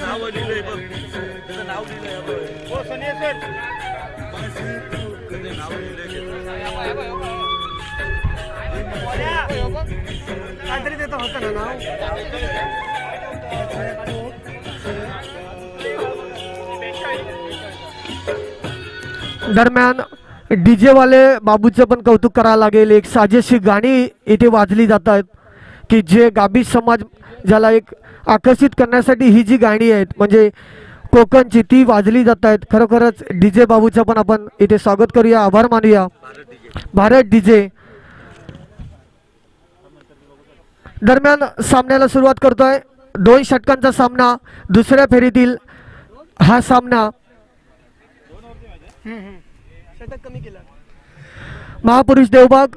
नाव लिहिलंय बघ, त्याचं नाव लिहिलंय हो सनी सर, नाव काहीतरी देत होतं ना नाव. दरम्यान डीजे वाले बाबूचं पण कौतुक करावं लागेल. एक साजेशी गाणी इथे वाजली जात आहेत की जे गाभी समाज ज्याला एक आकर्षित करण्यासाठी ही जी गाणी आहेत म्हणजे कोकणची ती वाजली जात आहेत. खरोखरच डीजे बाबूचं पण आपण इथे स्वागत करूया, आभार मानूया. भारत डीजे दरम्यान सामन्याला सुरुवात करतोय. 2 षटकांचा सामना, दुसऱ्या फेरीतील हा सामना. कमी केला. महापुरुष देवबाग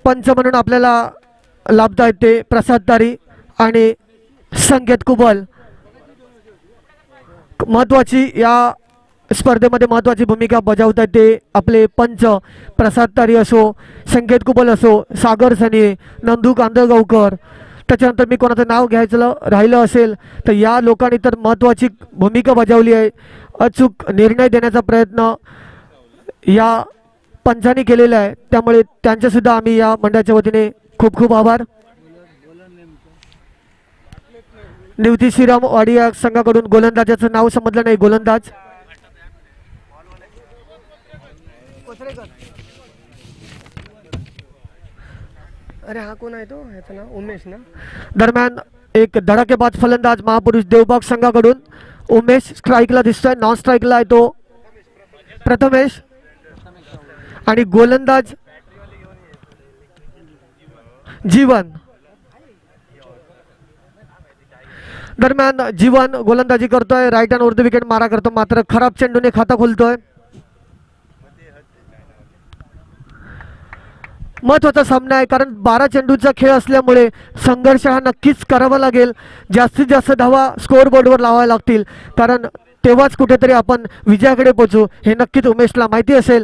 पंच म्हणून आपल्याला लाभतायत ते प्रसाद तारी आणि संकेत कुबल. महत्वाची या स्पर्धेमध्ये महत्वाची भूमिका बजावत आहेत ते आपले पंच प्रसाद तारी असो, संकेत कुबल असो, सागर सने, नंदू कांदळगावकर. त्याच्यानंतर मी कोणाचं नाव घ्यायचं राहिलं असेल तर या लोकांनी तर महत्त्वाची भूमिका बजावली आहे. अचूक निर्णय देण्याचा प्रयत्न या पंचांनी केलेला आहे, त्यामुळे त्यांचेसुद्धा आम्ही या मंडळाच्या वतीने खूप खूप आभार. निवती श्रीराम वाडी या संघाकडून गोलंदाजाचं नाव समजलं नाही. गोलंदाज अरे हा कोण आहे तो, ह्याचं नाव उमेश ना. दरम्यान एक धडाकेबाज फलंदाज महापुरुष देवबाग संघाकडून उमेश स्ट्राईकला दिसतोय. नॉन स्ट्राईकला आहे तो प्रथमेश आणि गोलंदाज जीवन. दरम्यान जीवन गोलंदाजी करतोय, राईट हँड उर्ध विकेट मारा करतो, मात्र खराब चेंडूने खाता खोलतोय. महत्वाचा सामना आहे कारण 12 चेंडूचा खेळ असल्यामुळे संघर्ष हा नक्कीच करावा लागेल. जास्तीत जास्त धावा स्कोअर बोर्डवर लावाव्या लागतील कारण तेव्हाच कुठेतरी आपण विजयाकडे पोहोचू हे नक्कीच उमेशला माहिती असेल.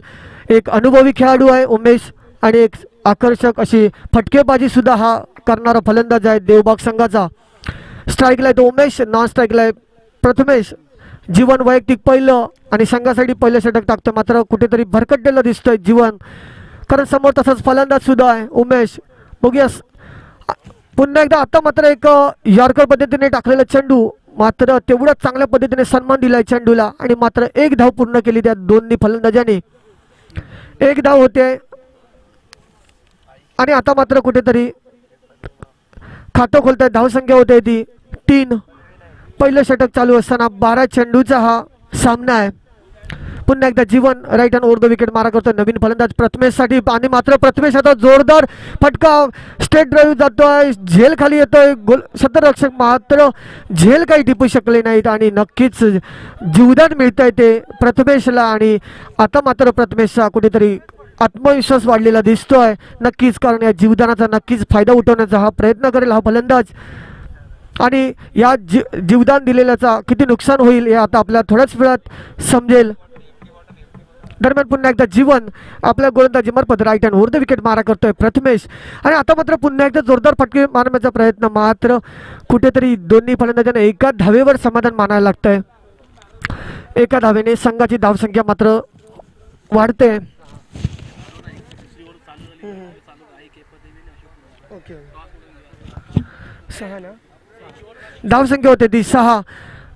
एक अनुभवी खेळाडू आहे उमेश आणि एक आकर्षक अशी फटकेबाजी सुद्धा हा करणारा फलंदाज आहे देवबाग संघाचा. स्ट्राईकला आहे तो उमेश, नॉन स्ट्राईकला आहे प्रथमेश. जीवन वैयक्तिक पहिलं आणि संघासाठी पहिलं षटक टाकतं, मात्र कुठेतरी भरकटलेलं दिसतंय जीवन कारण समोर तसाच फलंदाज सुद्धा आहे उमेश. बघूया पुन्हा एकदा. आता मात्र एक यॉर्कर पद्धतीने टाकलेला चेंडू, मात्र तेवढ्याच चांगल्या पद्धतीने सन्मान दिलाय चेंडूला आणि मात्र एक धाव पूर्ण केली त्या दोन्ही फलंदाजांनी. एक धाव होते आणि आता मात्र कुठेतरी खातं खोलताय. धावसंख्या होते ती 3. पहिलं षटक चालू असताना 12 चेंडूचा हा सामना आहे. पुन्हा एकदा Jeevan right hand over the wicket मारा करतो. नवीन फलंदाज प्रथमेशसाठी आणि मात्र प्रथमेश आता जोरदार फटका स्टेट ड्राईव्ह जातोय, झेल खाली येतोय. शतरक्षक मात्र झेल काही टिपू शकले नाहीत आणि नक्कीच जीवदान मिळतंय ते प्रथमेशला आणि आता मात्र प्रथमेशचा कुठेतरी आत्मविश्वास वाढलेला दिसतोय नक्कीच कारण या जीवदानाचा नक्कीच फायदा उठवण्याचा हा प्रयत्न करेल हा फलंदाज आणि या जीवदान दिलेल्याचा किती नुकसान होईल हे आता आपल्याला थोड्याच वेळात समजेल. दरम्यान पुन्हा एकदा जीवन आपल्या गोलंदाजी मार्फत right hand over the wicket मारा करतोय प्रथमेश आणि आता मात्र पुन्हा एकदा जोरदार फटके मारण्याचा प्रयत्न, मात्र कुठेतरी दोन्ही फलंदाजांना एका धावेवर समाधान मानायला लागतंय. एका धावेने संघाची धावसंख्या मात्र वाढते. ओके 6 ना. धावसंख्या होते ती 6.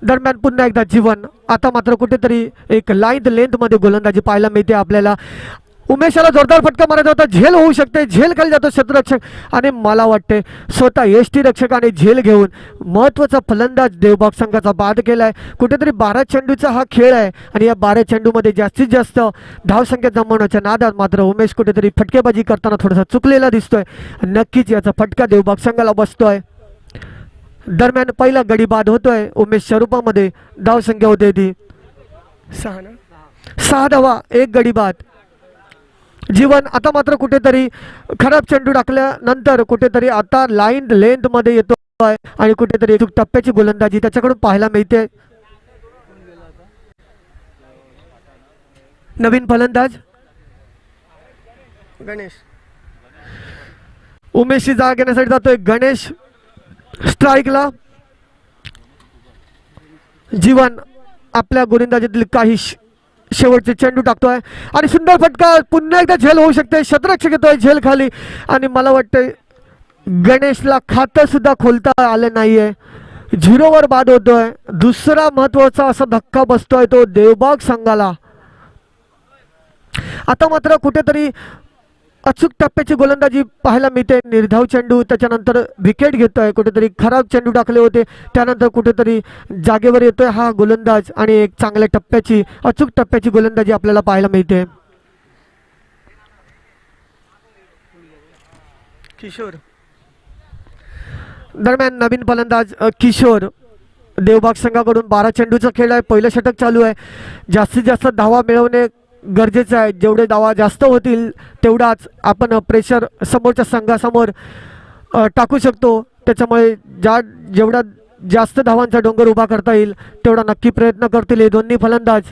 दरम्यान पुन्हा एकदा जीवन आता मात्र कुठेतरी एक लाईन लेंथ मध्ये गोलंदाजी पाहायला मिळते आपल्याला. उमेशाला जोरदार फटका मारायचा होता, झेल होऊ शकते, झेल खाली जातो क्षेत्ररक्षक आणि मला वाटते स्वतः यष्टी रक्षकाने झेल घेऊन महत्वाचा फलंदाज देवबाग संघाचा बाद केलाय. कुठेतरी 12 चेंडूचा हा खेळ आहे आणि या 12 चेंडूमध्ये जास्तीत जास्त धावसंख्या जमवण्याच्या नादात मात्र उमेश कुठेतरी फटकेबाजी करताना थोडासा चुकलेला दिसतोय. नक्कीच याचा फटका देवबाग संघाला बसतोय. दरम्यान पहिला गडी बाद होतोय उमेशच्या रूपामध्ये. धावसंख्या होते ती 6 ना. 6 धावा, 1 गडी बाद. जीवन आता मात्र कुठेतरी खराब चेंडू टाकल्यानंतर कुठेतरी आता लाईन लेंथ मध्ये येतोय आणि कुठेतरी टप्प्याची गोलंदाजी त्याच्याकडून पाहायला मिळते. नवीन फलंदाज गणेश. उमेशची जागा घेण्यासाठी जातोय गणेश स्ट्राईकला. जीवन आपल्या गोलंदाजीतील काही शेवटचे चेंडू टाकतोय आणि सुंदर फटका. पुन्हा एकदा झेल होऊ शकते. शतरक्षक येतोय झेल खाली आणि मला वाटतंय गणेशला खातं सुद्धा खोलता आलं नाहीये. 0वर बाद होतोय. दुसरा महत्वाचा असा धक्का बसतोय तो देवबाग संघाला. आता मात्र कुठेतरी अचूक टप्प्याची गोलंदाजी पाहायला मिळते. निर्धाव चेंडू, त्याच्यानंतर विकेट घेतोय. कुठेतरी खराब चेंडू टाकले होते, त्यानंतर कुठेतरी जागेवर येतोय हा गोलंदाज आणि एक चांगल्या टप्प्याची अचूक टप्प्याची गोलंदाजी आपल्याला पाहायला मिळते. किशोर दरम्यान नवीन फलंदाज किशोर. देवबाग संघाकडून 12 चेंडूचा खेळ आहे. पहिलं षटक चालू आहे. जास्तीत जास्त धावा मिळवणे गरजेचं आहे. जेवढे धावा जास्त होतील तेवढाच आपण प्रेशर समोरच्या संघासमोर टाकू शकतो. त्याच्यामुळे जेवढा जास्त धावांचा डोंगर उभा करता येईल तेवढा नक्की प्रयत्न करतील हे दोन्ही फलंदाज.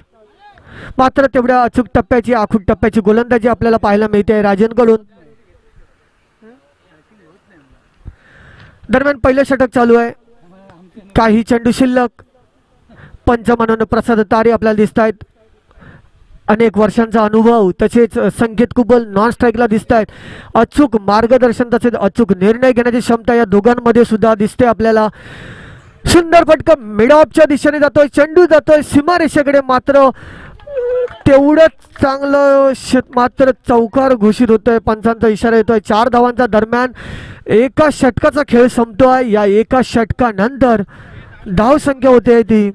मात्र तेवढ्या अचूक टप्प्याची आखूट टप्प्याची गोलंदाजी आपल्याला पाहायला मिळते राजनकडून. दरम्यान पहिलं षटक चालू आहे. काही चेंडू शिल्लक. पंच म्हणून प्रसाद तारे आपल्याला दिसत आहेत. अनेक वर्षांचा अनुभव, तसेच संकेत कुबल नॉन स्ट्राईकला दिसत आहेत. अचूक मार्गदर्शन तसेच अचूक निर्णय घेण्याची क्षमता या दोघांमध्ये सुद्धा दिसते आपल्याला. सुंदर फटका मिड ऑफच्या दिशेने जातोय. चेंडू जातोय सीमारेषेकडे, मात्र तेवढंच चांगलं मात्र चौकार घोषित होतोय. पंचांचा इशारा येतोय. 4 धावांचा दरम्यान एका षटकाचा खेळ संपतोय. या एका षटकानंतर धाव संख्या होते ती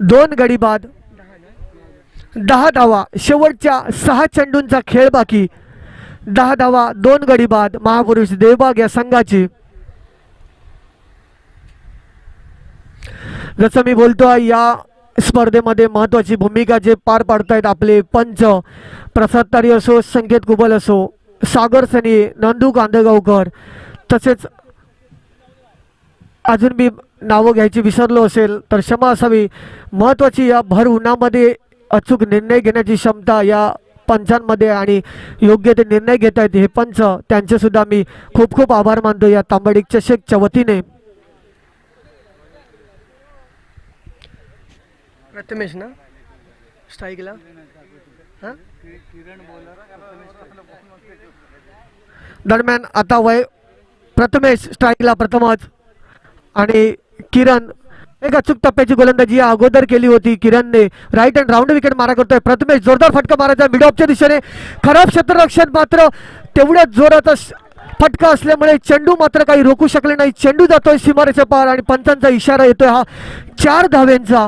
2 गडी बाद. 10 धावा. शेवटच्या 6 चेंडूंचा खेळ बाकी. 10 धावा, 2 गडी बाद. महापुरुष देवबाग या संघाची. जसं मी बोलतोय या स्पर्धेमध्ये महत्वाची भूमिका जे पार पाडतायत आपले पंच प्रसाद तारी असो, संकेत कुबल असो, सागर सनी, नंदू कांदगावकर, तसेच अजून मी नावं घ्यायची विसरलो असेल तर क्षमा असावी. महत्वाची या भर उन्हामध्ये अचूक निर्णय घेण्याची क्षमता या पंचांमध्ये आणि योग्य ते निर्णय घेत आहेत हे पंच. त्यांचे सुद्धा मी खूप खूप आभार मानतो या तांबडी चषकच्या वतीने. प्रथमेश ना स्ट्राईकला. हां दरम्यान आता प्रथमेश स्ट्राईकला प्रथमच आणि किरण एक अचूक टप्प्याची गोलंदाजी या अगोदर केली होती. किरणने राईट हँड राऊंड विकेट मारा करतोय. प्रथमेश जोरदार फटका मारायचा मिड ऑफच्या दिशेने. खराब क्षेत्ररक्षण, मात्र तेवढ्याच जोराचा फटका असल्यामुळे चेंडू मात्र काही रोखू शकले नाही. चेंडू जातोय सीमारेषा पार आणि पंचांचा इशारा येतोय हा 4 धाव्यांचा.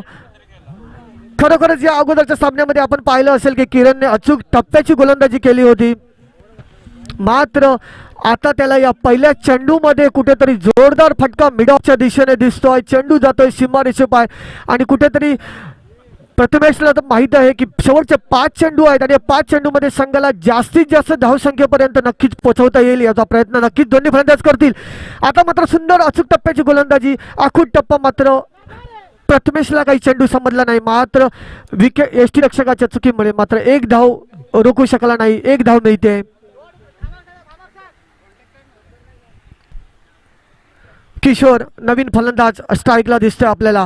खरोखरच या अगोदरच्या सामन्यामध्ये आपण पाहिलं असेल की किरणने अचूक टप्प्याची गोलंदाजी केली होती, मात्र आता त्याला या पहिल्या चेंडूमध्ये कुठेतरी जोरदार फटका मिड ऑफच्या दिशेने दिसतोय. चेंडू जातोय सीमारेषेपार आणि कुठेतरी प्रथमेशला तर माहित आहे की शेवटचे 5 चेंडू आहेत आणि या 5 चेंडूमध्ये संघाला जास्तीत जास्त धावसंख्येपर्यंत नक्कीच पोहोचवता येईल याचा प्रयत्न नक्कीच दोन्ही फलंदाज करतील. आता मात्र सुंदर अचूक टप्प्याची गोलंदाजी. आखूट टप्पा मात्र प्रथमेशला काही चेंडू समजला नाही, मात्र विकेट यष्टीरक्षकाच्या चुकीमुळे मात्र 1 धाव रोखू शकला नाही. 1 धाव मिळते. किशोर नवीन फलंदाज स्ट्राईकला दिसतोय आपल्याला.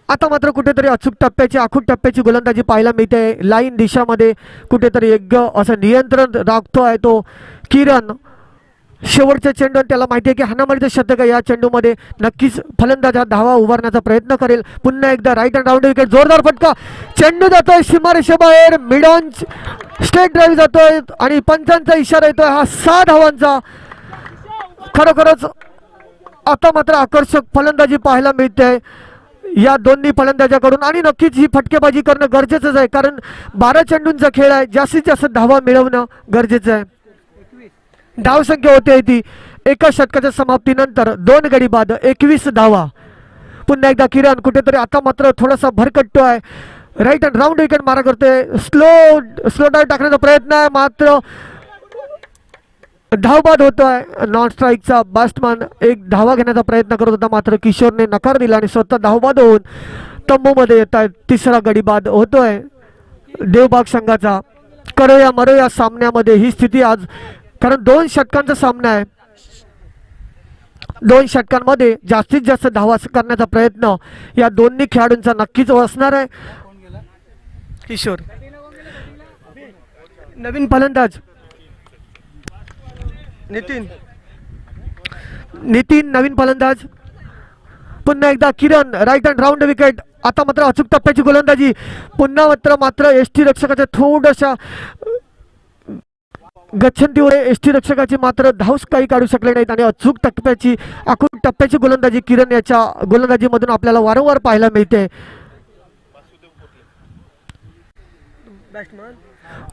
आता मात्र कुठेतरी अचूक टप्प्याची आखूट टप्प्याची गोलंदाजी पाहायला मिळते. लाईन दिशामध्ये कुठेतरी एक असं नियंत्रण राखतोय तो किरण. शेवटच्या चेंडू त्याला माहिती आहे की हाणामारीचं षटक या चेंडूमध्ये नक्कीच फलंदाज हा धावा उभारण्याचा प्रयत्न करेल. पुन्हा एकदा राईट हँड राऊंड विकेट. जोरदार फटका. चेंडू जातोय सीमारेषेबाहेर. मिड ऑन स्ट्रेट ड्राईव्ह जातोय आणि पंचांचा इशारा येतोय हा 6 धावांचा. खरोखरच आता मात्र आकर्षक फलंदाजी पाहायला मिळते या दोन्ही फलंदाजाकडून आणि नक्कीच ही फटकेबाजी करणं गरजेचंच आहे, कारण 12 चेंडूंचा खेळ आहे. जास्तीत जास्त धावा मिळवणं गरजेचं आहे. धावसंख्या होते ती एका षटकाच्या समाप्तीनंतर 2 गडी बाद 21 धावा. पुन्हा एकदा किरण कुठेतरी आता मात्र थोडासा भरकटतो आहे. राईट हँड राऊंड विकेट मारा करतोय. स्लो डाय टाकण्याचा प्रयत्न आहे, मात्र धावबाद होतोय. नॉन स्ट्राईकचा बॅट्समन 1 धावा घेण्याचा प्रयत्न करत होता, मात्र किशोरने नकार दिला आणि स्वतः धावबाद होऊन तंबूमध्ये येत आहेत. 3रा गडी बाद होतोय देवबाग संघाचा. करो या मरो या सामन्यामध्ये ही स्थिती आज कारण 2 षटकांचा सामना आहे. 2 षटकांमध्ये जास्तीत जास्त धावा करण्याचा प्रयत्न या दोन्ही खेळाडूंचा नक्कीच असणार आहे. किशोर नवीन फलंदाज नितीन नवीन फलंदाज. पुन्हा एकदा किरण राईट हँड राऊंड विकेट. आता मात्र अचूक टप्प्याची गोलंदाजी. पुन्हा मात्र एसटी रक्षकाच्या थोड्याशा गच्छंतीवर एसटी रक्षकाची मात्र धावच काही काढू शकले नाहीत आणि अचूक टप्प्याची गोलंदाजी किरण याच्या गोलंदाजीमधून आपल्याला वारंवार पाहायला मिळते. बॅट्समन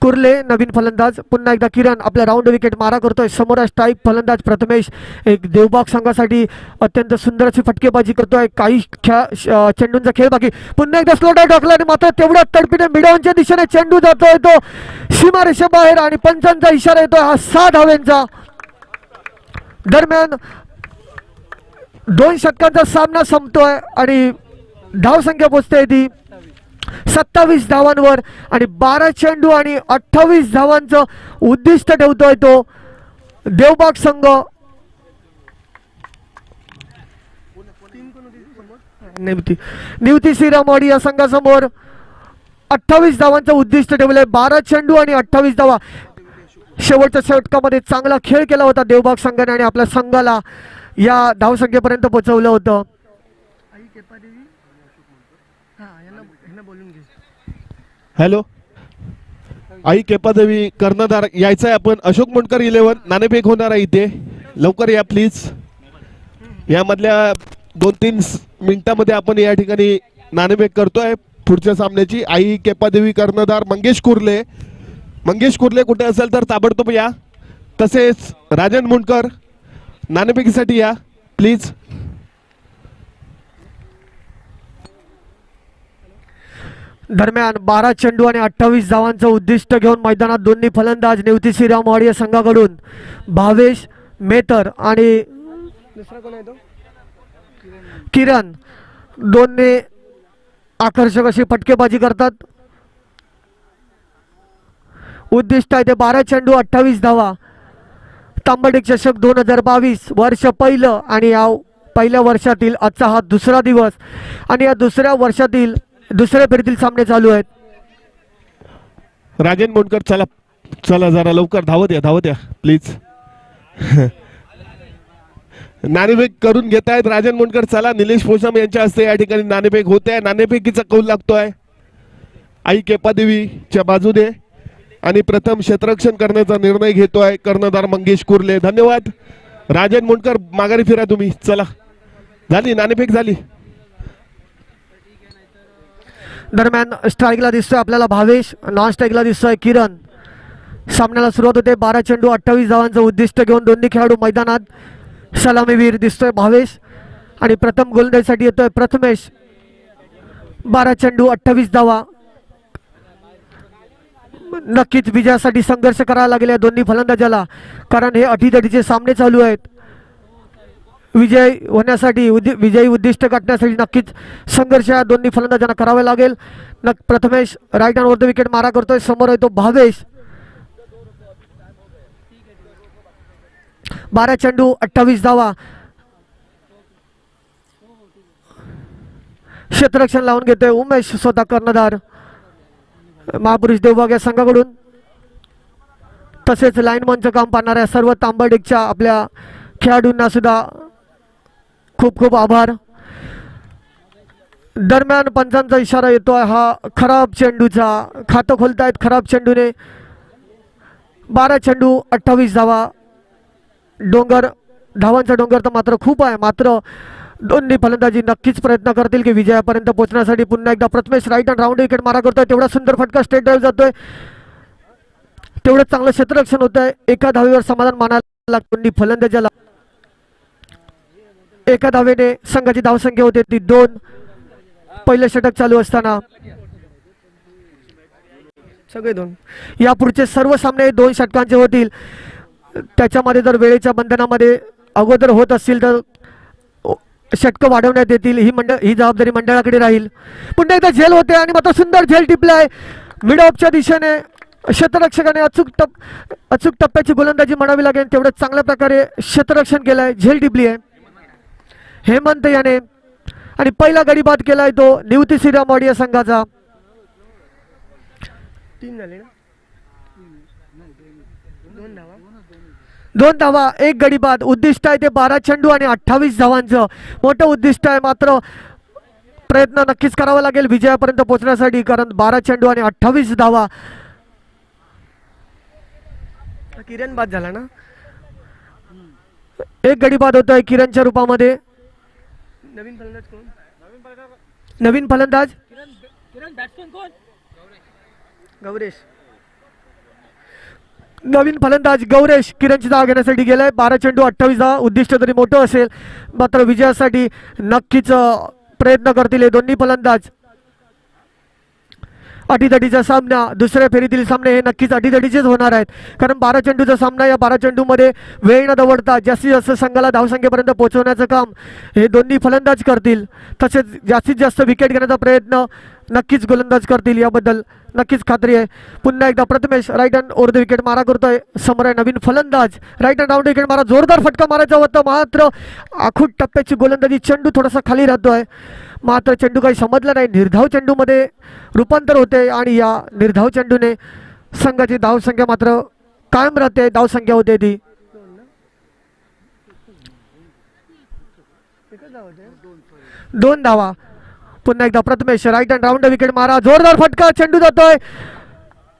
कुर्ले नवीन फलंदाज. पुन्हा एकदा किरण आपल्या राऊंड विकेट मारा करतोय. समोर स्ट्राईक फलंदाज प्रथमेश एक देवबाग संघासाठी अत्यंत सुंदर अशी फटकेबाजी करतोय. काही चेंडूंचा खेळ बाकी. पुन्हा एकदा स्लो डाय टाकला आणि मात्र तेवढ्या तडपीने मिडॉनच्या दिशेने चेंडू जातोय तो सीमारेषे बाहेर आणि पंचांचा इशारा येतोय हा 6 धावांचा. दरम्यान 2 षटकांचा सामना संपतोय आणि धावसंख्या पोहोचते ती 27 धावांवर आणि 12 चेंडू आणि 28 धावांचं उद्दिष्ट ठेवतोय तो देवबाग संघ. निवती श्रीरामवाडी या संघासमोर 28 धावांचं उद्दिष्ट ठेवलंय. 12 चेंडू आणि 28 धावा. शेवटच्या षटकामध्ये चांगला खेळ केला होता देवबाग संघाने आणि आपल्या संघाला या धावसंख्येपर्यंत पोहोचवलं होतं. हॅलो आई केपादेवी कर्णधार यायचं आहे आपण. अशोक मुंडकर 11 नाणेफेक होणार आहे इथे. लवकर या प्लीज. यामधल्या 2-3 मिनिटांमध्ये आपण या ठिकाणी नाणेफेक करतोय पुढच्या सामन्याची. आई केपादेवी कर्णधार मंगेश कुर्ले कुठे असेल तर ताबडतोब या. तसेच राजन मुंडकर नाणेफेकीसाठी या प्लीज. दरम्यान 12 चेंडू आणि 28 धावांचं उद्दिष्ट घेऊन मैदानात दोन्ही फलंदाज निवती श्रीरामवाडी या संघाकडून भावेश मेहतर आणि दुसरा कोण आहे तो? किरण दोन्ही आकर्षक अशी फटकेबाजी करतात. उद्दिष्ट आहे ते 12 चेंडू 28 धावा. तांबडे चषक 2022 वर्ष पहिलं आणि या पहिल्या वर्षातील आजचा हा दुसरा दिवस आणि या दुसऱ्या वर्षातील दुसऱ्या फेरीतील सामने चालू आहेत. राजन मुंडकर चला जरा लवकर धावत या प्लीज. नाणेफेक करून घेत आहेत राजन मुंडकर. चला निलेश पोषम यांच्या हस्ते या ठिकाणी नाणेफेक होते आहे. नाणेफेकीचा कौल लागतोय आई केपादेवीच्या बाजूने आणि प्रथम क्षेत्ररक्षण करण्याचा निर्णय घेतोय कर्णधार मंगेश कुर्ले. धन्यवाद. राजन मुंडकर माघारी फिरा तुम्ही. चला झाली नाणेफेक झाली. दरम्यान स्ट्राईकला दिसतोय आपल्याला भावेश. नॉन स्ट्राईकला दिसतोय किरण. सामन्याला सुरुवात होते. 12 चेंडू 28 धावांचं उद्दिष्ट घेऊन दोन्ही खेळाडू मैदानात. सलामीवीर दिसतोय भावेश आणि प्रथम गोलंदाजीसाठी येतोय प्रथमेश. 12 चेंडू 28 धावा. नक्कीच विजयासाठी संघर्ष करावा लागेल या दोन्ही फलंदाजाला कारण हे अटीतटीचे सामने चालू आहेत. विजय होण्यासाठी विजयी उद्दिष्ट गाठण्यासाठी नक्कीच संघर्ष या दोन्ही फलंदाजांना करावा लागेल. प्रथमेश राईट हँड वर विकेट मारा करतोय. समोर येतो भावेश. 12 चेंडू 28 धावा. क्षेत्ररक्षण लावून घेतोय उमेश स्वतः कर्णधार महापुरुष देवबाग या संघाकडून. तसेच लाईनमनचं काम पाहणाऱ्या सर्व तांबडेकच्या आपल्या खेळाडूंना सुद्धा खूप खूप आभार. दरम्यान पंचांचा इशारा येतोय हा खराब चेंडूचा. खातं खोलतायत खराब चेंडूने. 12 चेंडू 28 धावा. धावांचा डोंगर तर मात्र खूप आहे. मात्र दोन्ही फलंदाजी नक्कीच प्रयत्न करतील की विजयापर्यंत पोहोचण्यासाठी. पुन्हा एकदा Prathamesh right hand round wicket मारा करतोय. तेवढा सुंदर फटका स्ट्रेट ड्राईव्ह जातोय. तेवढं चांगलं क्षेत्ररक्षण होत आहे. एका धावेवर समाधान मानायला लागतं दोन्ही फलंदाजाला. एका धावेने संघाची धावसंख्या होते ती 2. पहिलं षटक चालू असताना सगळे 2. यापुढचे सर्व सामने 2 षटकांचे होतील. त्याच्यामध्ये जर वेळेच्या बंधनामध्ये अगोदर होत असतील तर षटकं वाढवण्यात येतील. ही जबाबदारी मंडळाकडे राहील. पुन्हा एकदा झेल होते आणि मात्र सुंदर झेल टिपलाय मिड ऑफच्या दिशेने. क्षेत्ररक्षकाने अचूक टप्प्याची गोलंदाजी म्हणावी लागेल, तेवढं चांगल्या प्रकारे क्षेत्ररक्षण केलंय, झेल टिपली आहे हेमंत याने आणि पहिला गडी बाद केलाय तो निवृत्ती श्रीराम वाडिया संघाचा. 3 झाले ना, 2 धावा. 2 धावा, 1 गडी बाद. उद्दिष्ट आहे ते 12 चेंडू आणि 28 धावांचं मोठं उद्दिष्ट आहे, मात्र प्रयत्न नक्कीच करावा लागेल विजयापर्यंत पोहोचण्यासाठी, कारण 12 चेंडू आणि 28 धावा. किरण बाद झाला ना. 1 गडी बाद होतोय किरणच्या रूपामध्ये. नवीन फलंदाज कोण? नवीन फलंदाज गौरेश. नवीन फलंदाज गौरेश किरणची धाव घेण्यासाठी गेलाय. 12 चेंडू 28 धावा, उद्दिष्ट तरी मोठं असेल, मात्र विजयासाठी नक्कीच प्रयत्न करतील हे दोन्ही फलंदाज. अटीतटीचा सामना, दुसऱ्या फेरीतील सामने हे नक्कीच अटीतटीचेच होणार आहेत, कारण 12 चेंडूचा सामना, या 12 चेंडूमध्ये वेळ न दवडता जास्तीत जास्त संघाला धावसंख्येपर्यंत पोहोचवण्याचं काम हे दोन्ही फलंदाज करतील. तसेच जास्तीत जास्त विकेट घेण्याचा प्रयत्न नक्कीच गोलंदाज करतील, याबद्दल नक्कीच खात्री आहे. पुन्हा एकदा Prathamesh right hand over the wicket मारा करतोय. समोर आहे नवीन फलंदाज, राईट हँड राऊंड विकेट मारा, जोरदार फटका मारायचा होता, मात्र आखूट टप्प्याची गोलंदाजी. चेंडू थोडासा खाली राहतोय, मात्र चेंडू काही समजला नाही, निर्धाव चेंडूमध्ये रूपांतर होते आणि या निर्धाव चेंडूने संघाची धावसंख्या मात्र कायम राहते. धावसंख्या होते ती 2 धावा. पुन्हा एकदा Prathamesh right hand round wicket मारा, जोरदार फटका, चेंडू जातोय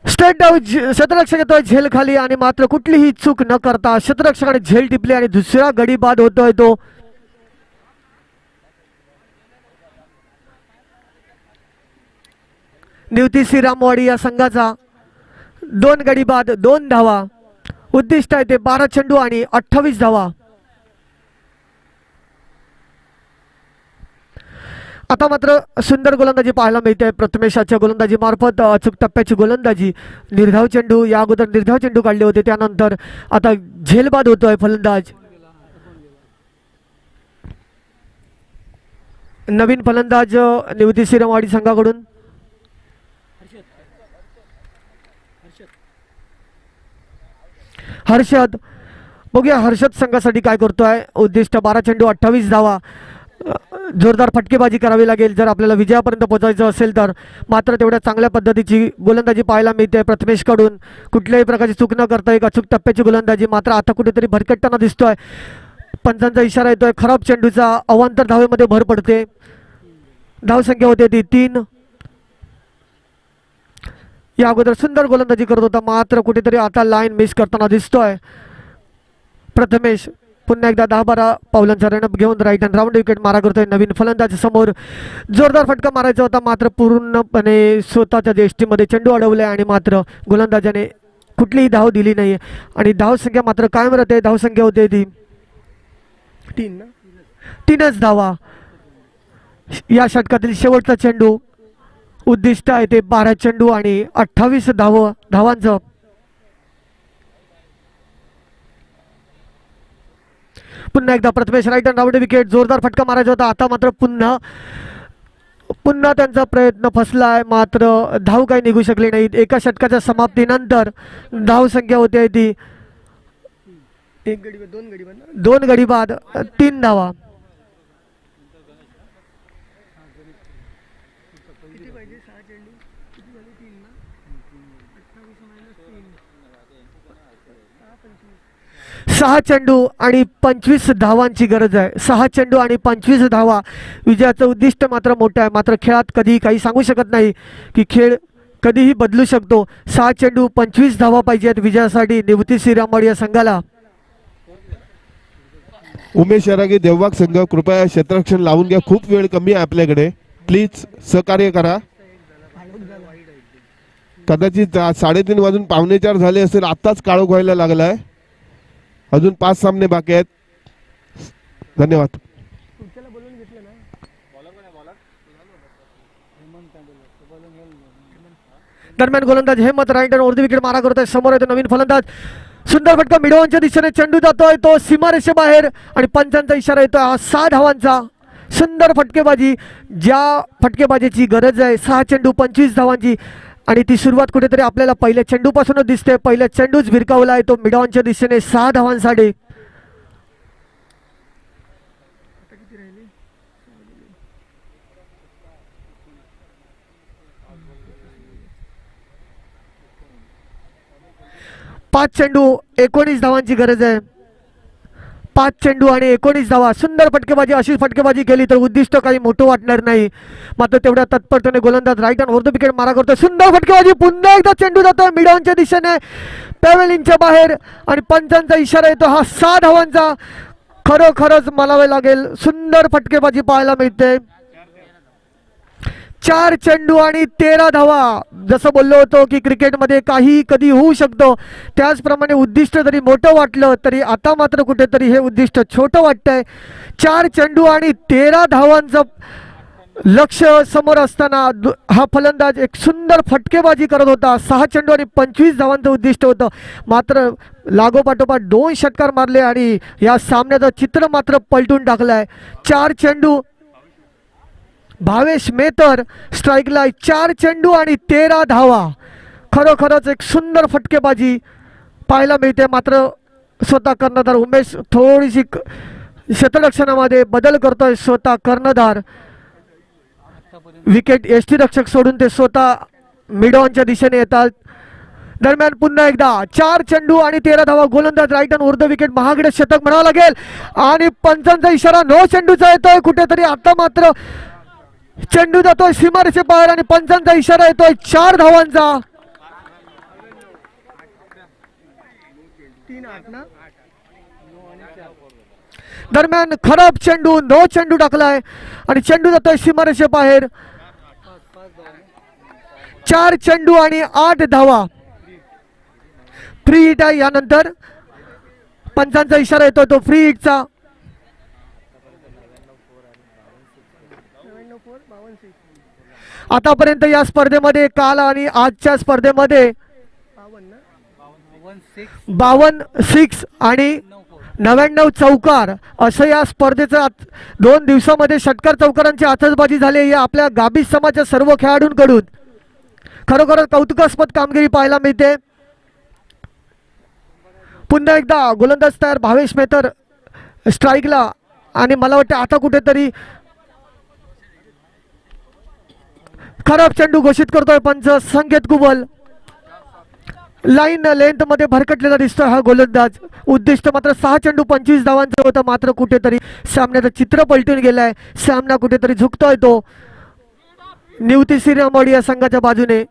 स्ट्रेट डाऊन, क्षेत्ररक्षक येतोय झेल खाली आणि मात्र कुठलीही चूक न करता क्षेत्ररक्षकाने झेल टिपली आणि दुसरा गडी बाद होतोय तो. निवृत्ती श्रीराम वाडिया संघाचा. 2 गडी बाद, 2 धावा, उद्दिष्ट आहे ते 12 चेंडू आणि 28 धावा. आता मात्र सुंदर गोलंदाजी पाहायला मिळते प्रथमेशाच्या गोलंदाजी मार्फत. अचूक टप्प्याची गोलंदाजी, निर्धाव चेंडू, या अगोदर निर्धाव चेंडू काढले होते, त्यानंतर आता झेलबाद होतोय फलंदाज. नवीन फलंदाज निवृत्ती श्रीरामवाडी संघाकडून हर्षद. बघूया हर्षद संघासाठी काय करतोय. उद्दिष्ट 12 चेंडू 28 धावा. जोरदार फटकेबाजी करावी लागेल जर आपल्याला विजयापर्यंत पोहोचायचं असेल तर, मात्र तेवढ्या चांगल्या पद्धतीची गोलंदाजी पाहायला मिळते प्रथमेशकडून. कुठल्याही प्रकारची चूक न करता एक अचूक टप्प्याची गोलंदाजी, मात्र आता कुठेतरी भरकटताना दिसतोय. पंचांचा इशारा येतोय, खराब चेंडूचा अवांतर धावेमध्ये भर पडते. धावसंख्या होते ती 3. या अगोदर सुंदर गोलंदाजी करत होता, मात्र कुठेतरी आता लाईन मिस करताना दिसतोय प्रथमेश. पुन्हा एकदा 10-12 पावलांचा रनअप घेऊन राईट हँड राऊंड विकेट मारा करतोय नवीन फलंदाज. समोर जोरदार फटका मारायचा होता, मात्र पूर्णपणे स्वतःच्या जेष्टीमध्ये चेंडू अडवले आणि मात्र गोलंदाजाने कुठलीही धाव दिली नाही आणि धावसंख्या मात्र कायम राहते. धावसंख्या होते ती 3 ना, 3च धावा. या षटकातील शेवटचा चेंडू, उद्दिष्ट आहे ते 12 चेंडू आणि 28 धावांचं. पुन्हा एकदा Prathamesh right hand round wicket, जोरदार फटका मारायचा होता, आता मात्र पुन्हा त्यांचा प्रयत्न फसलाय, मात्र धाव काही निघू शकली नाहीत. एका षटकाच्या समाप्तीनंतर धाव संख्या होते ती 1 गडी बाद, 2 गडी बाद ना. 2 गडी बाद, 3 धावा. किती पाहिजे? 6 चेंडू किती झाले? 3 ना. 6 चेंडू आणि 25 धावांची गरज आहे. 6 चेंडू आणि 25 धावा. विजयाचं उद्दिष्ट मात्र मोठं आहे, मात्र खेळात कधी काही सांगू शकत नाही की खेळ कधीही बदलू शकतो. 6 चेंडू 25 धावा पाहिजेत विजयासाठी निवृत्ती श्रीरामवाडी या संघाला. उमेश यरागी देवबाग संघ, कृपया क्षेत्ररक्षण लावून घ्या, खूप वेळ कमी आहे आपल्याकडे, प्लीज सहकार्य करा. कदाचित 3:30 वाजून 3:45 झाले असेल, आत्ताच काळोख व्हायला लागलाय. अजून 5 सामने बाकी आहेत. धन्यवाद. पुढच्याला बोलून घेतलं ना. दरम्यान गोलंदाज Hemant right hand over wicket मारा करतोय. समोर येतो नवीन फलंदाज, सुंदर फटका मिडवांच्या दिशेने चेंडू जातोय तो सीमारेषेबाहेर आणि पंचांचा इशारा येतोय हा 6 धावांचा. सुंदर फटकेबाजी, ज्या फटकेबाजीची गरज आहे. 6 चेंडू 25 धावांची आणि ती सुरुवात कुठेतरी आपल्याला पहिल्या चेंडूपासूनच दिसते. पहिल्या चेंडूच भिरकावला आहे तो मिडॉनच्या दिशेने 6 धावांसाठी. पाच चेंडू 19 धावांची गरज आहे. 5 चेंडू आणि 19 धावा. सुंदर फटकेबाजी. अशीच फटकेबाजी केली तर उद्दिष्ट काही मोठं वाटणार नाही. मात्र तेवढ्या तत्परतेने गोलंदाज राईट हँड वरती विकेट मारा करतोय. सुंदर फटकेबाजी. पुन्हा एकदा चेंडू जातोय मिडॉनच्या दिशेने पॅव्हेलियनच्या बाहेर आणि पंचांचा इशारा येतो हा 6 धावांचा. खरोखरच म्हणावे लागेल सुंदर फटकेबाजी पाहायला मिळते. 4 चेंडू आणि 13 धावा. जसं बोललो होतो की क्रिकेटमध्ये काही कधी होऊ शकतो, त्याचप्रमाणे उद्दिष्ट जरी मोठं वाटलं तरी आता मात्र कुठेतरी हे उद्दिष्ट छोटं वाटतंय. 4 चेंडू आणि 13 धावांचं लक्ष समोर असताना हा फलंदाज एक सुंदर फटकेबाजी करत होता. 6 चेंडू आणि 25 धावांचं उद्दिष्ट होतं. मात्र लागोपाठोपाठ 2 षटकार मारले आणि या सामन्याचं चित्र मात्र पलटून टाकलंय. 4 चेंडू भावेश मेहतर स्ट्राईकला. 4 चेंडू आणि 13 धावा. खरोखरच एक सुंदर फटकेबाजी पाहायला मिळते. मात्र स्वतः कर्णधार उमेश थोडीशी क्षेत्ररक्षणामध्ये बदल करतोय. स्वतः कर्णधार विकेट यष्टीरक्षक सोडून ते स्वतः मिडॉनच्या दिशेने येतात. दरम्यान पुन्हा एकदा 4 चेंडू आणि 13 धावा. गोलंदाज राईट हँड उर्ध विकेट महागडे शतक म्हणावं लागेल आणि पंचांचा इशारा नो चेंडूचा येतोय. कुठेतरी आता मात्र चेंडू जातोय सीमारेषे बाहेर आणि पंचांचा इशारा येतोय 4 धावांचा. 3-8 ना. दरम्यान खराब चेंडू. नो चेंडू टाकलाय आणि चेंडू जातोय सीमारेषे बाहेर. 4 चेंडू आणि 8 धावा. फ्री हिट आहे. यानंतर पंचांचा इशारा येतोय तो फ्री हिटचा. 94-52 आतापर्यंत या स्पर्धेमध्ये काल आणि आजच्या स्पर्धेमध्ये 52 सिक्स आणि 99 चौकार असं या स्पर्धेचं 2 दिवसामध्ये षटकार चौकारांची आतषबाजी झाली आहे आपल्या गाभीत समाजाच्या सर्व खेळाडूंकडून. खरोखरच कौतुकास्पद कामगिरी पाहायला मिळते. पुन्हा एकदा गोलंदाज तयार भावेश मेहतर स्ट्राईकला आणि मला वाटतं आता कुठेतरी खराब चेंडू घोषित करतोय पंच संकेत कुबल. लाईन लेंथ मध्ये भरकटलेला दिसतोय हा गोलंदाज. उद्दिष्ट मात्र 6 चेंडू 25 धावांचं होतं. मात्र कुठेतरी सामन्याचं चित्र पलटून गेलाय. सामना कुठेतरी झुकतोय तो निवती श्रीरामवाडी या संघाच्या बाजूने.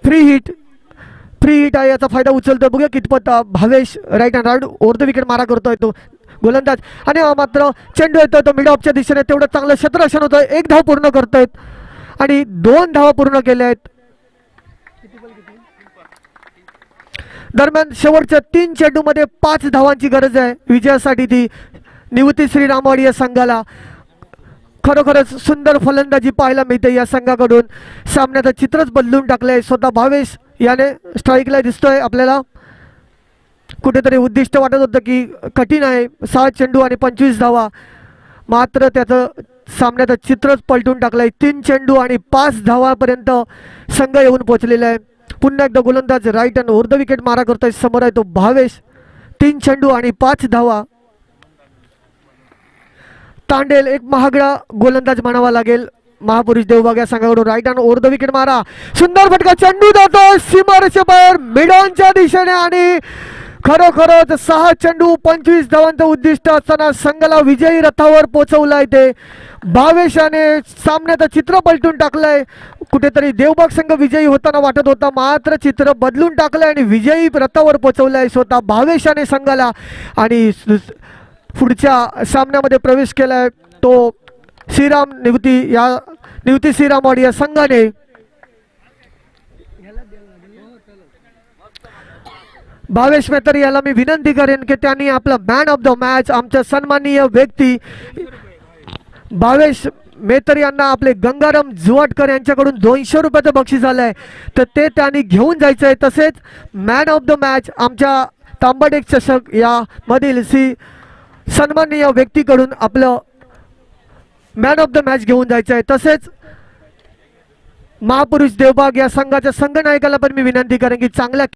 फ्री हिट आहे. याचा फायदा उचलतोय. बघूया कितपत Bhavesh right hand over the wicket मारा करतोय तो गोलंदाज आणि मात्र चेंडू येतोय तो मिड ऑफच्या दिशेने. तेवढं चांगलं क्षेत्ररक्षण होतंय. 1 धाव पूर्ण करतोयत आणि 2 धावा पूर्ण केल्या आहेत. दरम्यान शेवटच्या 3 चेंडू मध्ये 5 धावांची गरज आहे विजयासाठी ती निवृत्ती श्रीरामवाडी या संघाला. खरोखरच सुंदर फलंदाजी पाहायला मिळते या संघाकडून. सामन्याचं चित्रच बदलून टाकलंय. स्वतः भावेश याने स्ट्राईकला दिसतोय आपल्याला. कुठेतरी उद्दिष्ट वाटत होतं की कठीण आहे 6 चेंडू आणि 25 धावा. मात्र त्याचं सामन्याचं चित्रच पलटून टाकलंय. 3 चेंडू आणि 5 धावापर्यंत संघ येऊन पोहोचलेला आहे. पुन्हा एकदा गोलंदाज right hand over the wicket मारा करतोय. समोर आहे तो भावेश. 3 चेंडू आणि 5 धावा. तांडेल एक महागडा गोलंदाज म्हणावा लागेल महापुरुष देवबाग या संघाकडून. Right hand over the wicket मारा. सुंदर फटका. चेंडू जातो सीमारेषे बाहेर मिडॉनच्या दिशेने आणि खरोखरच 6 चेंडू 25 धावांचं उद्दिष्ट असताना संघाला विजयी रथावर पोहोचवलाय ते भावेशाने. सामन्याचं चित्र पलटून टाकलंय. कुठेतरी देवबाग संघ विजयी होताना वाटत होता. मात्र चित्र बदलून टाकलंय आणि विजयी रथावर पोहोचवलाय स्वतः भावेशाने संघाला. आणि पुढच्या सामन्यामध्ये प्रवेश केलाय तो निवृत्ती श्रीरामवाडी या संघाने. भावेश मेहतर याला मी विनंती करेन की त्यांनी आपला मॅन ऑफ द मॅच आमच्या सन्माननीय व्यक्ती भावेश मेहतर यांना आपले गंगाराम जुवाटकर यांच्याकडून 200 रुपयाचं बक्षीस आलंय तर ते त्यांनी घेऊन जायचं आहे. तसेच मॅन ऑफ द मॅच आमच्या तांबडेक चषक या मधील सन्माननीय व्यक्तीकडून आपलं मॅन ऑफ द मॅच घेऊन जायचं आहे. तसेच महापुरुष देवबाग या संघाच्या संघनायकाला पण मी विनंती करेन की चांगल्या